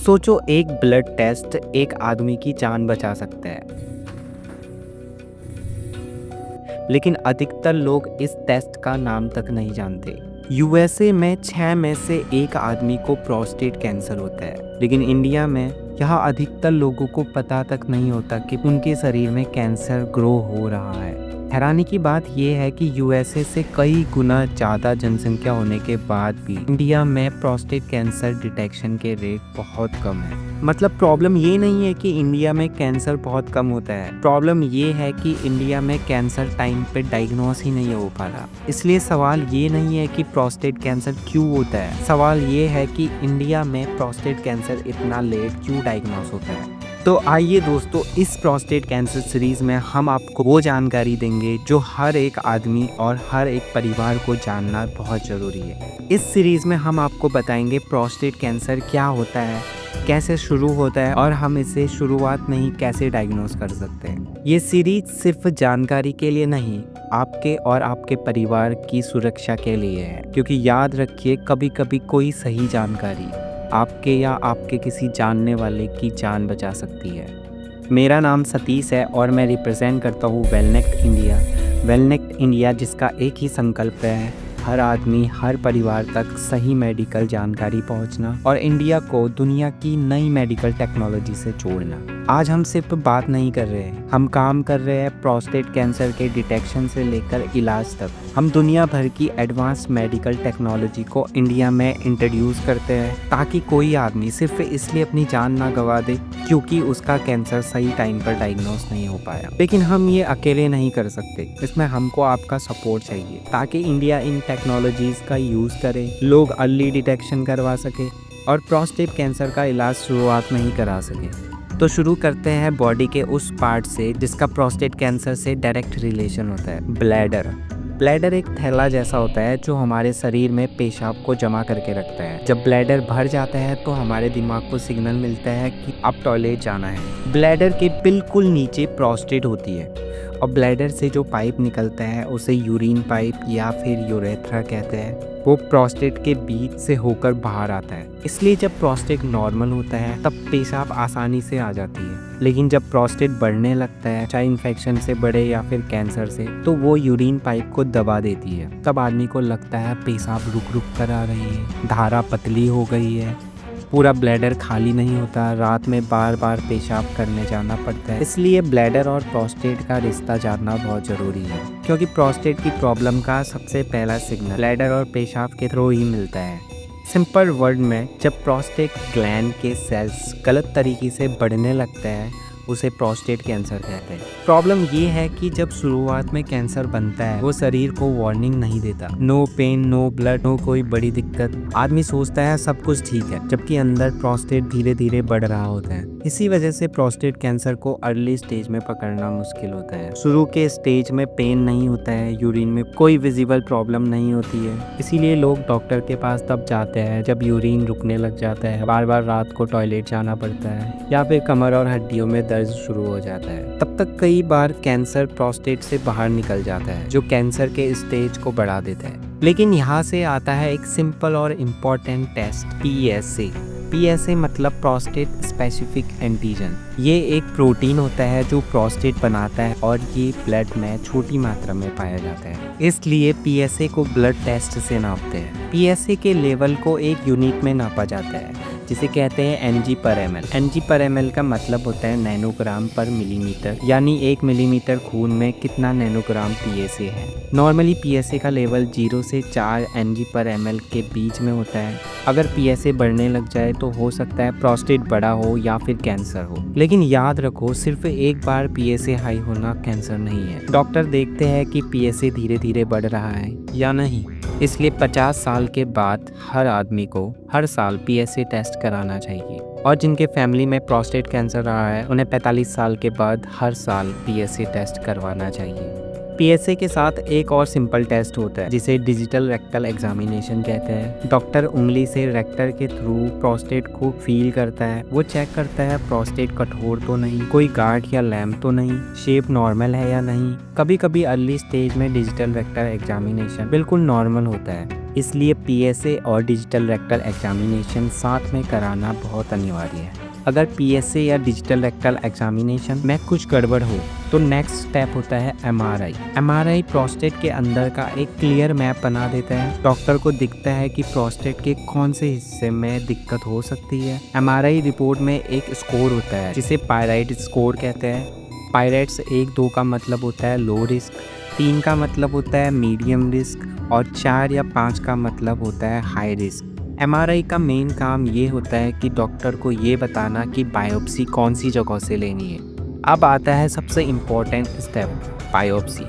सोचो, एक blood test एक आदमी की जान बचा सकता है, लेकिन अधिकतर लोग इस टेस्ट का नाम तक नहीं जानते। यूएसए में 6 में से 1 आदमी को प्रोस्टेट कैंसर होता है, लेकिन इंडिया में यहाँ अधिकतर लोगों को पता तक नहीं होता कि उनके शरीर में कैंसर ग्रो हो रहा है। हैरानी की बात यह है कि यूएसए से कई गुना ज़्यादा जनसंख्या होने के बाद भी इंडिया में प्रोस्टेट कैंसर डिटेक्शन के रेट बहुत कम है। मतलब प्रॉब्लम ये नहीं है कि इंडिया में कैंसर बहुत कम होता है, प्रॉब्लम ये है कि इंडिया में कैंसर टाइम पे डायग्नोस ही नहीं हो पा रहा। इसलिए सवाल ये नहीं है कि प्रोस्टेट कैंसर क्यों होता है, सवाल ये है कि इंडिया में प्रोस्टेट कैंसर इतना लेट क्यों डायग्नोस होता है। तो आइए दोस्तों, इस प्रोस्टेट कैंसर सीरीज़ में हम आपको वो जानकारी देंगे जो हर एक आदमी और हर एक परिवार को जानना बहुत ज़रूरी है। इस सीरीज़ में हम आपको बताएंगे प्रोस्टेट कैंसर क्या होता है, कैसे शुरू होता है और हम इसे शुरुआत में ही कैसे डायग्नोस कर सकते हैं। ये सीरीज सिर्फ जानकारी के लिए नहीं, आपके और आपके परिवार की सुरक्षा के लिए है, क्योंकि याद रखिए, कभी कभी कोई सही जानकारी आपके या आपके किसी जानने वाले की जान बचा सकती है। मेरा नाम सतीश है और मैं रिप्रेजेंट करता हूँ वेलनेक्ट इंडिया। वेलनेक्ट इंडिया जिसका एक ही संकल्प है, हर आदमी हर परिवार तक सही मेडिकल जानकारी पहुंचना और इंडिया को दुनिया की नई मेडिकल टेक्नोलॉजी से जोड़ना। आज हम सिर्फ बात नहीं कर रहे हैं, हम काम कर रहे हैं प्रोस्टेट कैंसर के डिटेक्शन से लेकर इलाज तक। हम दुनिया भर की एडवांस मेडिकल टेक्नोलॉजी को इंडिया में इंट्रोड्यूस करते हैं ताकि कोई आदमी सिर्फ इसलिए अपनी जान ना गंवा दे क्योंकि उसका कैंसर सही टाइम पर डायग्नोस नहीं हो पाया। लेकिन हम ये अकेले नहीं कर सकते, इसमें हमको आपका सपोर्ट चाहिए ताकि इंडिया इन टेक्नोलॉजीज का यूज़ करे, लोग अर्ली डिटेक्शन करवा सके और प्रोस्टेट कैंसर का इलाज शुरुआत में ही करा सके। तो शुरू करते हैं बॉडी के उस पार्ट से जिसका प्रोस्टेट कैंसर से डायरेक्ट रिलेशन होता है, ब्लैडर। ब्लैडर एक थैला जैसा होता है जो हमारे शरीर में पेशाब को जमा करके रखता है। जब ब्लैडर भर जाता है तो हमारे दिमाग को सिग्नल मिलता है कि अब टॉयलेट जाना है। ब्लैडर के बिल्कुल नीचे प्रोस्टेट होती है और ब्लैडर से जो पाइप निकलता है उसे यूरिन पाइप या फिर यूरेथ्रा कहते हैं। वो प्रोस्टेट के बीच से होकर बाहर आता है, इसलिए जब प्रोस्टेट नॉर्मल होता है तब पेशाब आसानी से आ जाती है। लेकिन जब प्रोस्टेट बढ़ने लगता है, चाहे इन्फेक्शन से बढ़े या फिर कैंसर से, तो वो यूरिन पाइप को दबा देती है। तब आदमी को लगता है पेशाब रुक रुक कर आ रही है, धारा पतली हो गई है, पूरा ब्लैडर खाली नहीं होता, रात में बार बार पेशाब करने जाना पड़ता है। इसलिए ब्लैडर और प्रोस्टेट का रिश्ता जानना बहुत ज़रूरी है, क्योंकि प्रोस्टेट की प्रॉब्लम का सबसे पहला सिग्नल ब्लैडर और पेशाब के थ्रू ही मिलता है। सिंपल वर्ड में, जब प्रोस्टेट ग्लैंड के सेल्स गलत तरीके से बढ़ने लगते हैं उसे प्रोस्टेट कैंसर कहते हैं। प्रॉब्लम ये है कि जब शुरुआत में कैंसर बनता है वो शरीर को वार्निंग नहीं देता, no pain, no blood, no कोई बड़ी दिक्कत। आदमी सोचता है सब कुछ ठीक है, जबकि अंदर प्रोस्टेट धीरे धीरे बढ़ रहा होता है। इसी वजह से प्रोस्टेट कैंसर को अर्ली स्टेज में पकड़ना मुश्किल होता है। शुरू के स्टेज में पेन नहीं होता है, यूरिन में कोई विजिबल प्रॉब्लम नहीं होती है, इसीलिए लोग डॉक्टर के पास तब जाते हैं जब यूरिन रुकने लग जाता है, बार बार रात को टॉयलेट जाना पड़ता है या फिर कमर और हड्डियों में दर्द शुरू हो जाता है। तब तक कई बार कैंसर प्रोस्टेट से बाहर निकल जाता है, जो कैंसर के स्टेज को बढ़ा देता है। लेकिन यहाँ से आता है एक सिंपल और इम्पोर्टेंट टेस्ट, PSA। PSA मतलब प्रोस्टेट स्पेसिफिक एंटीजन। ये एक प्रोटीन होता है जो प्रोस्टेट बनाता है और ये ब्लड में छोटी मात्रा में पाया जाता है, इसलिए PSA को ब्लड टेस्ट से नापते हैं। PSA के लेवल को एक यूनिट में नापा जाता है जिसे कहते हैं mg/ml। mg/ml का मतलब होता है नैनोग्राम पर मिलीमीटर, यानी 1 मिलीमीटर खून में कितना नैनोग्राम PSA है। नॉर्मली PSA का लेवल 0 से 4 mg/ml के बीच में होता है। अगर PSA बढ़ने लग जाए तो हो सकता है प्रोस्टेट बड़ा हो या फिर कैंसर हो। लेकिन याद रखो, सिर्फ एक बार PSA हाई होना कैंसर नहीं है। डॉक्टर देखते हैं कि PSA धीरे धीरे बढ़ रहा है या नहीं, इसलिए 50 साल के बाद हर आदमी को हर साल PSA टेस्ट कराना चाहिए। और जिनके फैमिली में प्रोस्टेट कैंसर रहा है उन्हें 45 साल के बाद हर साल PSA टेस्ट करवाना चाहिए। PSA के साथ एक और सिंपल टेस्ट होता है जिसे डिजिटल रेक्टल एग्जामिनेशन कहते हैं। डॉक्टर उंगली से रेक्टर के थ्रू प्रोस्टेट को फील करता है, वो चेक करता है प्रोस्टेट कठोर तो नहीं, कोई गांठ या लैम्प तो नहीं, शेप नॉर्मल है या नहीं। कभी कभी अर्ली स्टेज में डिजिटल रेक्टल एग्जामिनेशन बिल्कुल नॉर्मल होता है, इसलिए पीएसए और डिजिटल रेक्टल एग्जामिनेशन साथ में कराना बहुत अनिवार्य है। अगर पीएसए या डिजिटल रेक्टल एग्जामिनेशन में कुछ गड़बड़ हो तो नेक्स्ट स्टेप होता है एमआरआई। एमआरआई प्रोस्टेट के अंदर का एक क्लियर मैप बना देता है। डॉक्टर को दिखता है कि प्रोस्टेट के कौन से हिस्से में दिक्कत हो सकती है। एमआरआई रिपोर्ट में एक स्कोर होता है जिसे पायराइट स्कोर कहते हैं। पायराइट्स 1-2 का मतलब होता है लो रिस्क, 3 का मतलब होता है मीडियम रिस्क और 4 या 5 का मतलब होता है हाई रिस्क। एमआरआई का मेन काम ये होता है कि डॉक्टर को ये बताना कि बायोप्सी कौन सी जगह से लेनी है। अब आता है सबसे इम्पोर्टेंट स्टेप, बायोप्सी।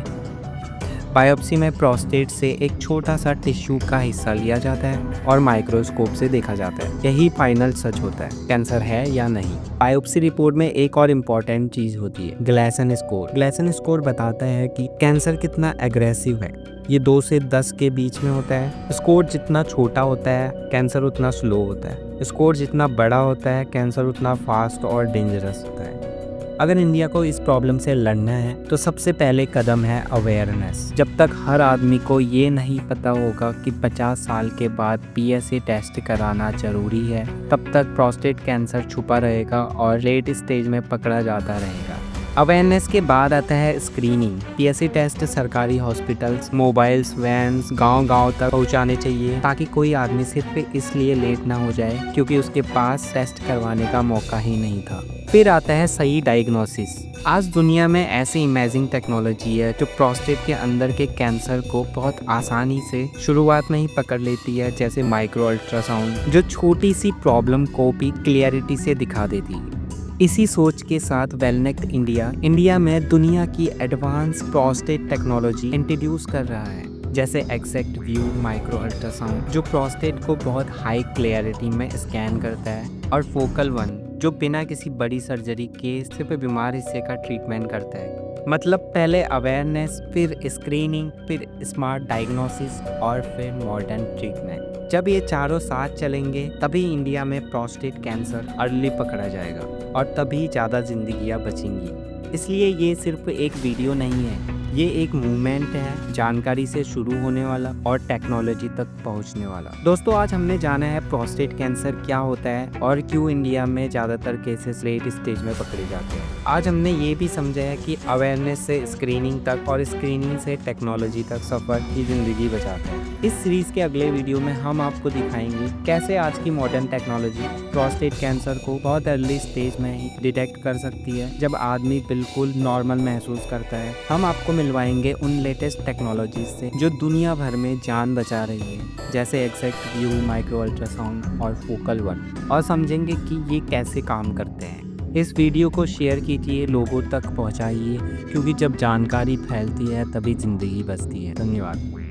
बायोप्सी में प्रोस्टेट से एक छोटा सा टिश्यू का हिस्सा लिया जाता है और माइक्रोस्कोप से देखा जाता है। यही फाइनल सच होता है, कैंसर है या नहीं। बायोप्सी रिपोर्ट में एक और इम्पॉर्टेंट चीज़ होती है, ग्लेसन स्कोर। ग्लेसन स्कोर बताता है कि कैंसर कितना एग्रेसिव है। ये 2 से 10 के बीच में होता है। स्कोर जितना छोटा होता है कैंसर उतना स्लो होता है। स्कोर जितना बड़ा होता है कैंसर उतना फास्ट और डेंजरस होता है। अगर इंडिया को इस प्रॉब्लम से लड़ना है तो सबसे पहले कदम है अवेयरनेस। जब तक हर आदमी को ये नहीं पता होगा कि 50 साल के बाद पीएसए टेस्ट कराना जरूरी है, तब तक प्रोस्टेट कैंसर छुपा रहेगा और लेट स्टेज में पकड़ा जाता रहेगा। अवेयरनेस के बाद आता है स्क्रीनिंग। पीएसए टेस्ट सरकारी हॉस्पिटल्स, मोबाइल्स, वैन्स गांव-गांव तक पहुंचाने चाहिए ताकि कोई आदमी सिर्फ इसलिए लेट ना हो जाए क्योंकि उसके पास टेस्ट करवाने का मौका ही नहीं था। फिर आता है सही डायग्नोसिस। आज दुनिया में ऐसी इमेजिंग टेक्नोलॉजी है जो प्रोस्टेट के अंदर के कैंसर को बहुत आसानी से शुरुआत में ही पकड़ लेती है, जैसे माइक्रो अल्ट्रासाउंड जो छोटी सी प्रॉब्लम को भी क्लियरिटी से दिखा देती है। इसी सोच के साथ वेलनेक्ट इंडिया में दुनिया की एडवांस प्रोस्टेट टेक्नोलॉजी इंट्रोड्यूस कर रहा है, जैसे एक्सैक्ट व्यू माइक्रो अल्ट्रासाउंड जो प्रोस्टेट को बहुत हाई क्लियरिटी में स्कैन करता है, और फोकल वन जो बिना किसी बड़ी सर्जरी के सिर्फ बीमार हिस्से का ट्रीटमेंट करता है। मतलब पहले अवेयरनेस, फिर स्क्रीनिंग, फिर स्मार्ट डायग्नोसिस और फिर मॉडर्न ट्रीटमेंट। जब ये चारों साथ चलेंगे तभी इंडिया में प्रोस्टेट कैंसर अर्ली पकड़ा जाएगा और तभी ज़्यादा जिंदगियां बचेंगी। इसलिए ये सिर्फ एक वीडियो नहीं है, ये एक मूवमेंट है, जानकारी से शुरू होने वाला और टेक्नोलॉजी तक पहुंचने वाला। दोस्तों, आज हमने जाना है प्रोस्टेट कैंसर क्या होता है और क्यों इंडिया में ज़्यादातर केसेस लेट स्टेज में पकड़े जाते हैं। आज हमने ये भी समझा है कि अवेयरनेस से स्क्रीनिंग तक और स्क्रीनिंग से टेक्नोलॉजी तक सफ़र की ज़िंदगी बचाते हैं। इस सीरीज़ के अगले वीडियो में हम आपको दिखाएंगे कैसे आज की मॉडर्न टेक्नोलॉजी प्रोस्टेट कैंसर को बहुत अर्ली स्टेज में ही डिटेक्ट कर सकती है, जब आदमी बिल्कुल नॉर्मल महसूस करता है। हम आपको मिलवाएंगे उन लेटेस्ट टेक्नोलॉजीज से जो दुनिया भर में जान बचा रही है, जैसे एक्सैक्ट व्यू माइक्रो अल्ट्रासाउंड और फोकल वन, और समझेंगे कि ये कैसे काम करते हैं। इस वीडियो को शेयर कीजिए, लोगों तक पहुंचाइए, क्योंकि जब जानकारी फैलती है तभी ज़िंदगी बचती है। धन्यवाद।